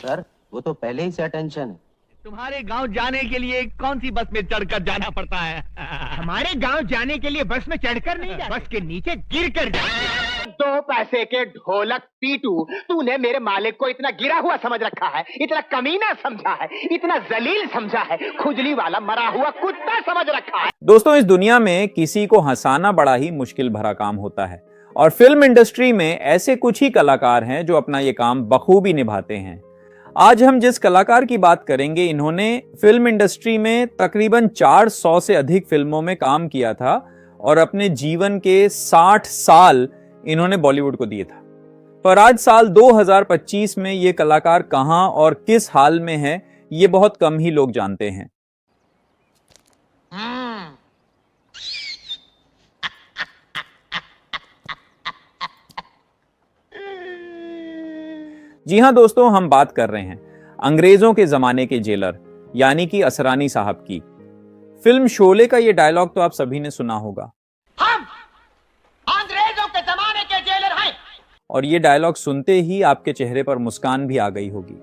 Sir वो तो पहले ही से अटेंशन है। तुम्हारे गांव जाने के लिए कौन सी बस में चढ़कर जाना पड़ता है? हमारे गांव जाने के लिए बस में चढ़कर नहीं जाते, बस के नीचे गिरकर जाते। 2 पैसे के ढोलक पीटू, तूने मेरे मालिक को इतना गिरा हुआ समझ रखा है, इतना कमीना समझा है, इतना जलील समझा है, खुजली वाला मरा हुआ कुत्ता समझ रखा है। दोस्तों, इस दुनिया में किसी को हंसाना बड़ा ही मुश्किल भरा काम होता है और फिल्म इंडस्ट्री में ऐसे कुछ ही कलाकार हैं जो अपना ये काम बखूबी निभाते हैं। आज हम जिस कलाकार की बात करेंगे, इन्होंने फिल्म इंडस्ट्री में तकरीबन 400 से अधिक फिल्मों में काम किया था और अपने जीवन के 60 साल इन्होंने बॉलीवुड को दिए था। पर आज साल 2025 में ये कलाकार कहां और किस हाल में है, ये बहुत कम ही लोग जानते हैं। जी हां दोस्तों, हम बात कर रहे हैं अंग्रेजों के जमाने के जेलर यानी कि असरानी साहब की। फिल्म शोले का ये डायलॉग तो आप सभी ने सुना होगा, हम अंग्रेजों के जमाने के जेलर हैं। और ये डायलॉग सुनते ही आपके चेहरे पर मुस्कान भी आ गई होगी।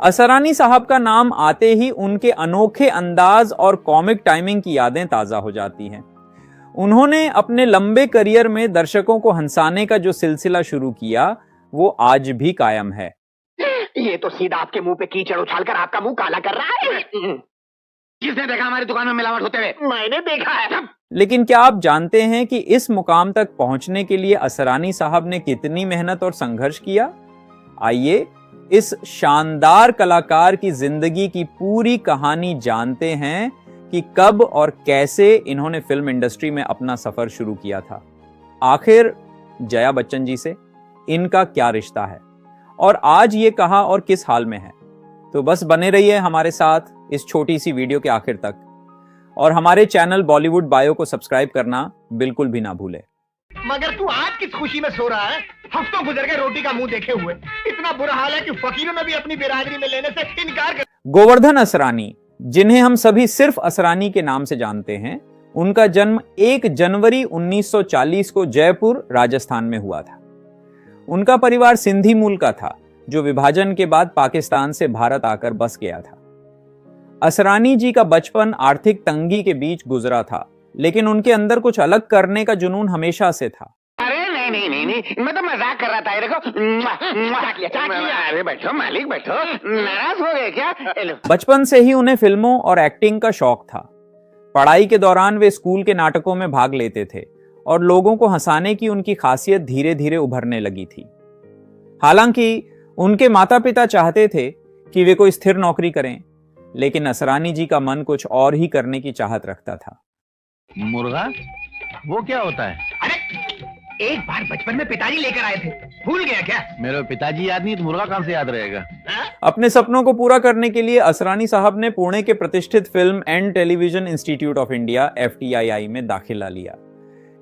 असरानी साहब का नाम आते ही उनके अनोखे अंदाज और कॉमिक टाइमिंग की यादें ताजा हो जाती हैं। उन्होंने अपने लंबे करियर में दर्शकों को हंसाने का जो सिलसिला शुरू किया, वो आज भी कायम है। ये तो सीधा आपके मुंह पे कीचड़ उछालकर आपका मुंह काला कर रहा है। किसने देखा हमारी दुकान में मिलावट होते हुए? मैंने देखा है। लेकिन क्या आप जानते हैं कि इस मुकाम तक पहुंचने के लिए असरानी साहब ने कितनी मेहनत और संघर्ष किया? आइए इस शानदार कलाकार की जिंदगी की पूरी कहानी जानते हैं कि कब और कैसे इन्होंने फिल्म इंडस्ट्री में अपना सफर शुरू किया था। आखिर जया बच्चन जी से इनका क्या रिश्ता है और आज ये कहां और किस हाल में है? तो बस बने रहिए हमारे साथ इस छोटी सी वीडियो के आखिर तक और हमारे चैनल बॉलीवुड बायो को सब्सक्राइब करना बिल्कुल भी ना भूले। मगर तू आज किस खुशी में सो रहा है? हफ्तों गुजर गए रोटी का मुंह देखे हुए। इतना बुरा हाल है कि फकीरों ने भी अपनी बिरादरी में लेने से इनकार कर। गोवर्धन असरानी, जिन्हें हम सभी सिर्फ असरानी के नाम से जानते हैं, उनका जन्म 1 जनवरी 1940 को जयपुर राजस्थान में हुआ था। उनका परिवार सिंधी मूल का था जो विभाजन के बाद पाकिस्तान से भारत आकर बस गया था। असरानी जी का बचपन आर्थिक तंगी के बीच गुजरा था, लेकिन उनके अंदर कुछ अलग करने का जुनून हमेशा से था। अरे नहीं, मैं तो मजाक कर रहा था। देखो, अरे बैठो मालिक, बैठो। नाराज हो गए क्या? बचपन से ही उन्हें फिल्मों और एक्टिंग का शौक था। पढ़ाई के दौरान वे स्कूल के नाटकों में भाग लेते थे और लोगों को हंसाने की उनकी खासियत धीरे धीरे उभरने लगी थी। हालांकि उनके माता पिता चाहते थे कि वे कोई स्थिर नौकरी करें, लेकिन असरानी जी का मन कुछ और ही करने की चाहत रखता था। मुर्गा वो क्या होता है? अरे एक बार बचपन में पिताजी लेकर आए थे, भूल गया क्या? मेरे पिताजी याद नहीं तो मुर्गा कहां से याद रहेगा? अपने सपनों को पूरा करने के लिए असरानी साहब ने पुणे के प्रतिष्ठित film and television institute of India FTII में दाखिला लिया।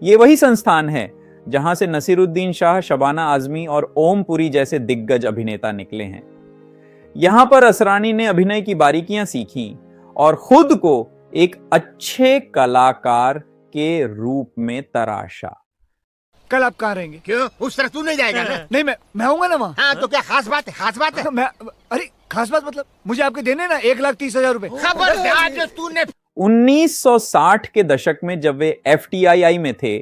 ये वही संस्थान है जहां से नसीरुद्दीन शाह, शबाना आजमी और ओम पुरी जैसे दिग्गज अभिनेता निकले हैं। यहां पर असरानी ने अभिनय की बारीकियां सीखी और खुद को एक अच्छे कलाकार के रूप में तराशा। कल आप कहाँ रहेंगे? क्यों? उस तरफ तू नहीं जाएगा ना? नहीं, मैं आऊंगा ना वहाँ। हाँ, तो क्या खास बात है? खास बात है? अरे खास बात मतलब मुझे आपके देने ना 1,30,000 रुपए। खबरदार जो तूने 1960 के दशक में जब वे FTII में थे,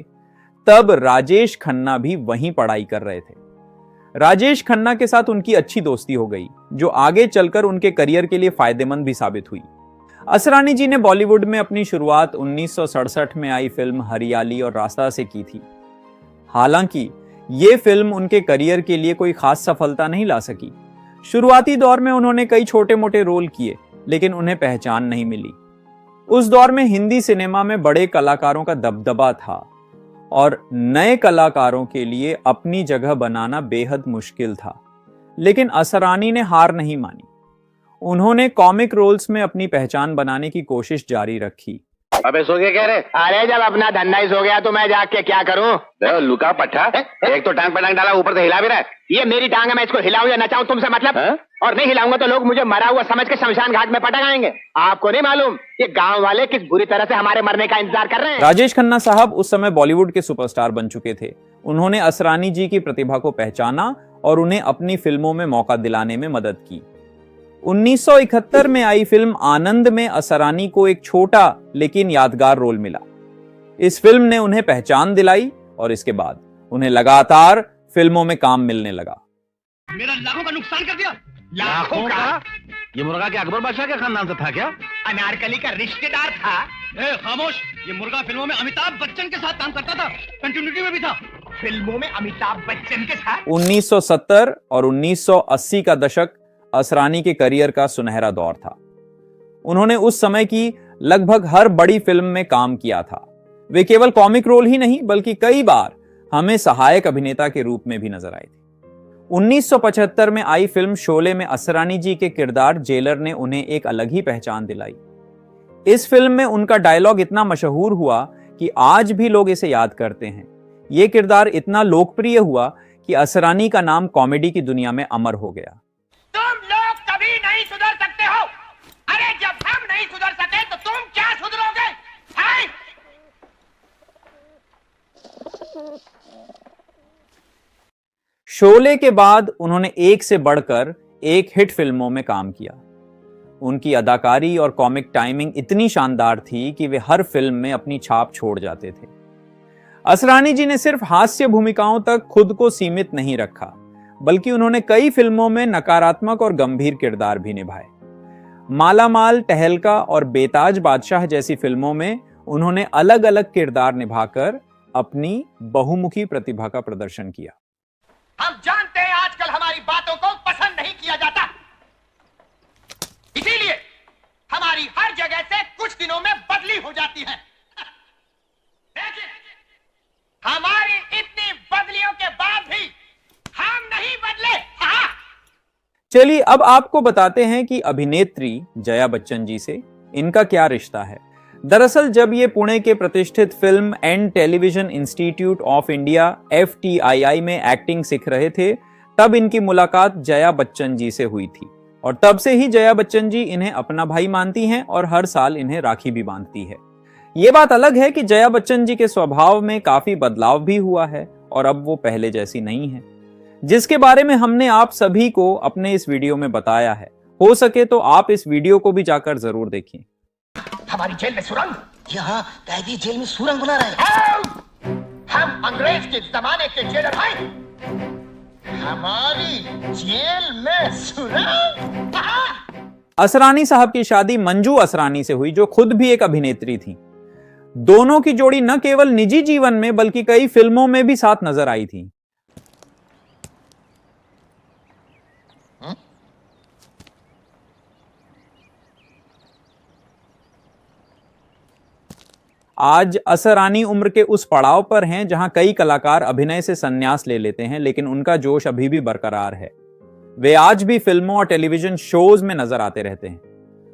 तब राजेश खन्ना भी वहीं पढ़ाई कर रहे थे। राजेश खन्ना के साथ उनकी अच्छी दोस्ती हो गई, जो आगे चलकर उनके करियर के लिए फायदेमंद भी साबित हुई। असरानी जी ने बॉलीवुड में अपनी शुरुआत 1967 में आई फिल्म हरियाली और रास्ता से की थी। हालांकि ये फिल्म उनके करियर के लिए कोई खास सफलता नहीं ला सकी। शुरुआती दौर में उन्होंने कई छोटे मोटे रोल किए, लेकिन उन्हें पहचान नहीं मिली। उस दौर में हिंदी सिनेमा में बड़े कलाकारों का दबदबा था और नए कलाकारों के लिए अपनी जगह बनाना बेहद मुश्किल था। लेकिन असरानी ने हार नहीं मानी। उन्होंने कॉमिक रोल्स में अपनी पहचान बनाने की कोशिश जारी रखी। अबे सो गए कह रहे? अरे जब अपना धंधा ही सो गया तो मैं जाके क्या करूं? लुका पट्टा, एक तो टांग पे टांग डाला, ऊपर से हिला भी रहा है। ये मेरी टांग है, मैं इसको हिलाऊं या नचाऊं तुमसे मतलब? और नहीं हिलाऊंगा तो लोग मुझे मरा हुआ समझ के शमशान घाट में पटक आएंगे। आपको नहीं मालूम ये गांव वाले किस बुरी तरह से हमारे मरने का इंतजार कर रहे हैं। राजेश खन्ना साहब उस समय बॉलीवुड के सुपरस्टार बन चुके थे। उन्होंने असरानी जी की प्रतिभा को पहचाना और उन्हें अपनी फिल्मों में मौका दिलाने में मदद की। 1971 में आई फिल्म आनंद में असरानी को एक छोटा लेकिन यादगार रोल मिला। इस फिल्म ने उन्हें पहचान दिलाई और इसके बाद उन्हें लगातार फिल्मों में काम मिलने लगा। मेरा लाखों का नुकसान कर दिया। लाखों का? ये मुर्गा क्या अकबर बादशाह के खानदान से था क्या? अनारकली का रिश्तेदार था। खामोश, ये मुर्गा फिल्मों में अमिताभ बच्चन के साथ काम करता था, कंटिन्यूटी में भी था। फिल्मों में अमिताभ बच्चन के साथ? 1970 और 1980 का दशक असरानी के करियर का सुनहरा दौर था। उन्होंने उस समय की लगभग हर बड़ी फिल्म में काम किया था। वे केवल कॉमिक रोल ही नहीं बल्कि कई बार हमें सहायक अभिनेता के रूप में भी नजर आए थे। 1975 में आई फिल्म शोले में असरानी जी के किरदार जेलर ने उन्हें एक अलग ही पहचान दिलाई। इस फिल्म में उनका डायलॉग इतना मशहूर हुआ कि आज भी लोग इसे याद करते हैं। यह किरदार इतना लोकप्रिय हुआ कि असरानी का नाम कॉमेडी की दुनिया में अमर हो गया। तुम लोग कभी नहीं सुधर सकते हो। अरे जब हम नहीं सुधर सके तो तुम क्या सुधरोगे? हैं? शोले के बाद उन्होंने एक से बढ़कर एक हिट फिल्मों में काम किया। उनकी अदाकारी और कॉमिक टाइमिंग इतनी शानदार थी कि वे हर फिल्म में अपनी छाप छोड़ जाते थे। असरानी जी ने सिर्फ हास्य भूमिकाओं तक खुद को सीमित नहीं रखा, बल्कि उन्होंने कई फिल्मों में नकारात्मक और गंभीर किरदार भी निभाए। मालामाल, टहलका और बेताज बादशाह जैसी फिल्मों में उन्होंने अलग अलग किरदार निभाकर अपनी बहुमुखी प्रतिभा का प्रदर्शन किया। हम जानते हैं आजकल हमारी बातों को पसंद नहीं किया जाता, इसीलिए हमारी हर जगह से कुछ दिनों में बदली हो जाती है। देखिए, हमारी इतनी बदलियों के बाद भी हम नहीं बदले। हाँ। चलिए अब आपको बताते हैं कि अभिनेत्री जया बच्चन जी से इनका क्या रिश्ता है। दरअसल जब ये पुणे के प्रतिष्ठित film and television institute of India FTII में एक्टिंग सीख रहे थे, तब इनकी मुलाकात जया बच्चन जी से हुई थी और तब से ही जया बच्चन जी इन्हें अपना भाई मानती हैं और हर साल इन्हें राखी भी बांधती है। ये बात अलग है कि जया बच्चन जी के स्वभाव में काफी बदलाव भी हुआ है और अब वो पहले जैसी नहीं है, जिसके बारे में हमने आप सभी को अपने इस वीडियो में बताया है। हो सके तो आप इस वीडियो को भी जाकर जरूर देखिए। हमारी जेल में सुरंग? यहाँ कैदी जेल में सुरंग बना रहे हैं। हम अंग्रेज के जमाने के जेलर हैं। हमारी जेल में सुरंग? असरानी साहब की शादी मंजू असरानी से हुई, जो खुद भी एक अभिनेत्री थी। दोनों की जोड़ी न केवल निजी जीवन में बल्कि कई फिल्मों में भी साथ नजर आई थी। आज असरानी उम्र के उस पड़ाव पर हैं जहां कई कलाकार अभिनय से संन्यास ले लेते हैं, लेकिन उनका जोश अभी भी बरकरार है। वे आज भी फिल्मों और टेलीविजन शोज में नजर आते रहते हैं।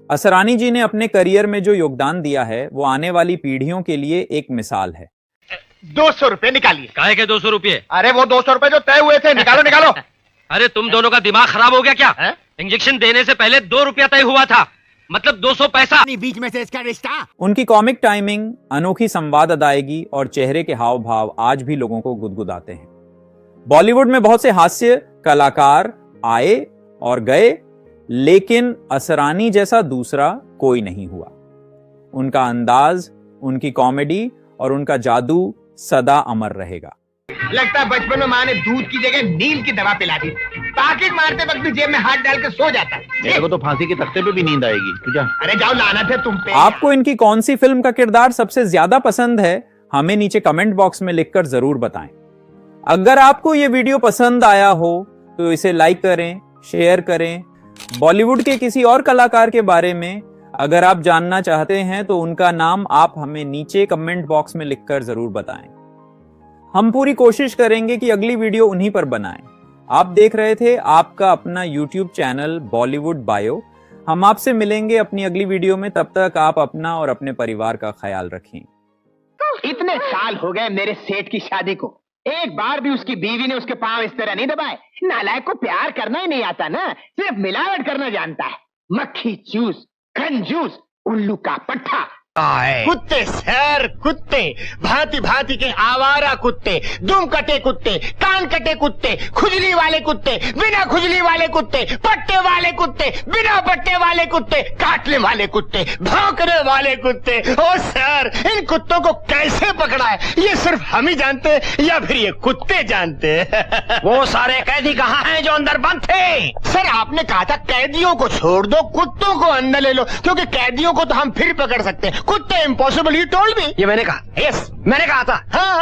असरानी जी ने अपने करियर में जो योगदान दिया है वो आने वाली पीढ़ियों के लिए एक मिसाल है। 200 रुपए निकालिए। काहे के 200 रुपए? अरे वो 200 रुपए जो तय हुए थे, निकालो निकालो। अरे तुम दोनों का दिमाग खराब हो गया क्या? इंजेक्शन देने से पहले 2 रुपया तय हुआ था, मतलब 200 पैसा। बीच में से इसका रिश्ता। उनकी कॉमिक टाइमिंग, अनोखी संवाद अदायगी और चेहरे के हाव भाव आज भी लोगों को गुदगुदाते हैं। बॉलीवुड में बहुत से हास्य कलाकार आए और गए, लेकिन असरानी जैसा दूसरा कोई नहीं हुआ। उनका अंदाज, उनकी कॉमेडी और उनका जादू सदा अमर रहेगा। लगता है बचपन में माँ ने दूध की जगह नींद की दवा पिला दी। पैकेट मारते वक्त भी जेब में हाथ डाल के सो जाता। मेरे को तो फांसी के तख्ते पे भी नींद आएगी। तुझा? अरे जाओ, लानत है तुम पे। आपको इनकी कौन सी फिल्म का किरदार सबसे ज्यादा पसंद है, हमें नीचे कमेंट बॉक्स में लिखकर जरूर बताएं। अगर आपको ये वीडियो पसंद आया हो तो इसे लाइक करें, शेयर करें। बॉलीवुड के किसी और कलाकार के बारे में अगर आप जानना चाहते हैं तो उनका नाम आप हमें नीचे कमेंट बॉक्स में लिखकर जरूर बताएं। हम पूरी कोशिश करेंगे कि अगली वीडियो उन्हीं पर बनाएं। आप देख रहे थे आपका अपना YouTube चैनल बॉलीवुड बायो। हम आपसे मिलेंगे अपनी अगली वीडियो में। तब तक आप अपना और अपने परिवार का ख्याल रखें। इतने साल हो गए मेरे सेठ की शादी को, एक बार भी उसकी बीवी ने उसके पांव इस तरह नहीं दबाए। नालायक को प्यार करना ही नहीं आता ना, सिर्फ मिलावट करना जानता है। मक्खी चूस, कंजूस, उल्लू का पट्टा, कुत्ते सर, कुत्ते, भांति भांति के आवारा कुत्ते, दुम कटे कुत्ते, कान कटे कुत्ते, खुजली वाले कुत्ते, बिना खुजली वाले कुत्ते, पट्टे वाले कुत्ते, बिना पट्टे वाले कुत्ते, काटने वाले कुत्ते, भौंकने वाले कुत्ते। ओ सर, इन कुत्तों को कैसे पकड़ा है ये सिर्फ हम ही जानते हैं या फिर ये कुत्ते जानते हैं? वो सारे कैदी कहाँ हैं जो अंदर बंद थे? सर आपने कहा था कैदियों को छोड़ दो, कुत्तों को अंदर ले लो, क्योंकि कैदियों को तो हम फिर पकड़ सकते हैं, कुत्ते इम्पॉसिबल, यू टोल्ड मी। ये मैंने कहा। यस, मैंने कहा था। हाँ